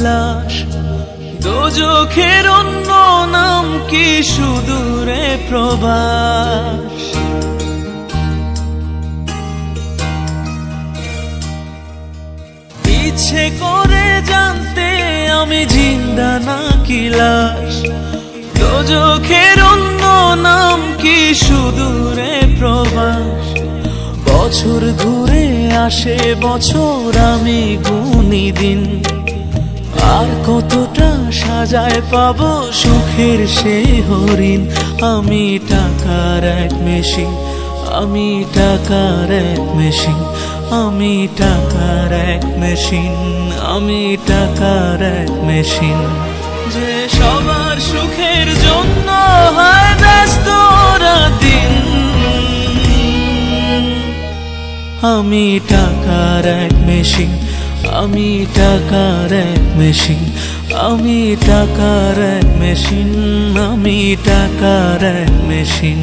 লাশ। দোজখের অন্য নাম কি সুদূরে প্রবাস। ইচ্ছে করে জানতে আমি জিন্দা নাকি লাশ। দোজখের অন্য নাম কি সুদূরে প্রবাস। বছর ঘুরে আসে বছর, আমি গুনি দিন। আর কতটা সাজায় পাবো সুখের সে হরিণ। আমি টাকার এক মেশিন, আমি টাকার এক মেশিন, আমি টাকার এক মেশিন, আমি টাকার এক মেশিন। যে সবার সুখের জন্য হয় ব্যস্ত দিন। আমি টাকার এক মেশিন, আমি টাকার এক মেশিন, আমি টাকার এক মেশিন, আমি টাকার এক মেশিন।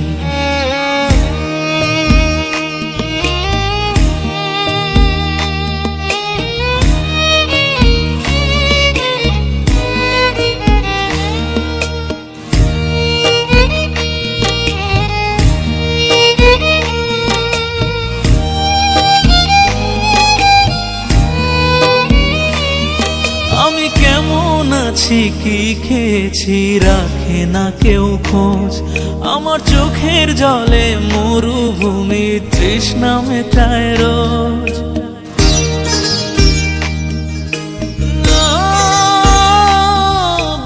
আমি কেমন আছি কি খেয়েছি রাখে না কেউ খোঁজ। আমার চোখের জলে মরুভূমি তৃষ্ণা মেটায় রোজ।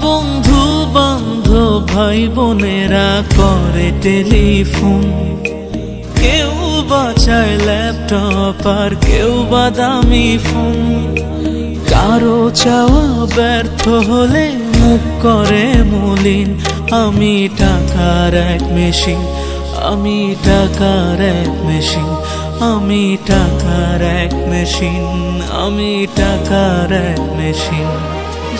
বন্ধু বান্ধব ভাই বোনেরা করে টেলিফোন। কেউ বাঁচায় ল্যাপটপ আর কেউ বা দামি ফোন। কারো চাওয়া ব্যর্থ হলে মুখ করে মলিন। আমি টাকার এক মেশিন, আমি টাকার এক মেশিন, আমি টাকার এক মেশিন, আমি টাকার এক মেশিন।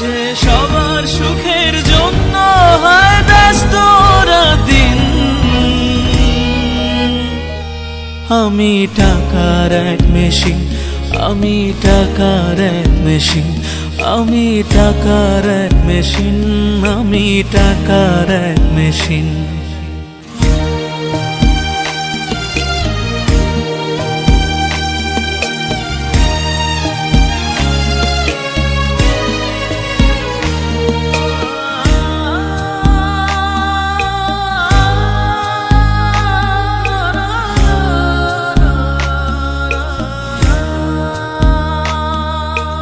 যে সবার সুখের জন্য হয় ব্যস্ত দিন। আমি টাকার এক মেশিন, আমি টাকার এক মেশিন, আমি টাকার এক মেশিন, আমি টাকার এক মেশিন।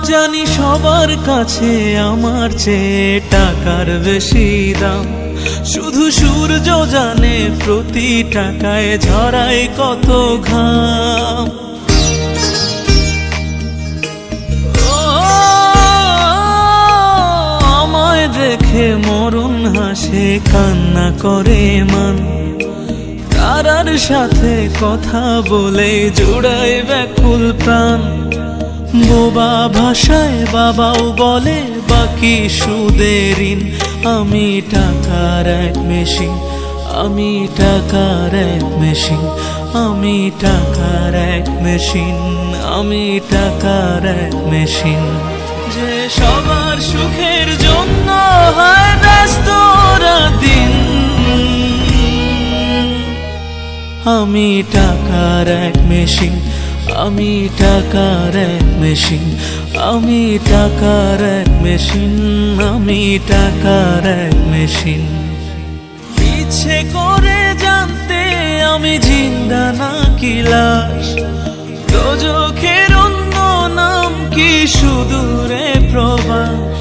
জানি সবার কাছে আমার চেয়ে টাকার বেশি দাম। শুধু সূর্য জানে প্রতি টাকায় ঝরায় কত ঘাম। আমায় দেখে মরণ হাসে কান্না করে মান। তারার সাথে কথা বলে জোড়ায় ব্যাকুল প্রাণ। বোবা ভাষায় বাবাও বলে বাকি সুদের ঋণ। আমি টাকার এক মেশিন, আমি টাকার এক মেশিন, আমি টাকার এক মেশিন, আমি টাকার এক মেশিন। যে সবার সুখের জন্য হয় ব্যস্ত দিন। আমি টাকার এক মেশিন, আমি টাকার এক মেশিন, আমি টাকার এক মেশিন, আমি টাকার এক মেশিন। ইচ্ছে করে জানতে আমি জিন্দা নাকি লাশ। দোজখের অন্য নাম কি সুদূরে প্রবাস।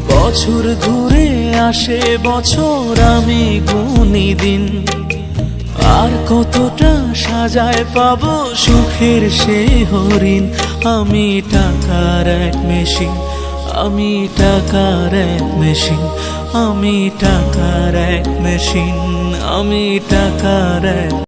বছর ঘুরে আসে বছর, আমি গুনি দিন। আর কতটা সাজায় পাবো সুখের সে হরিণ। আমি টাকার এক মেশিন, আমি টাকার এক মেশিন, আমি টাকার এক মেশিন, আমি টাকার এক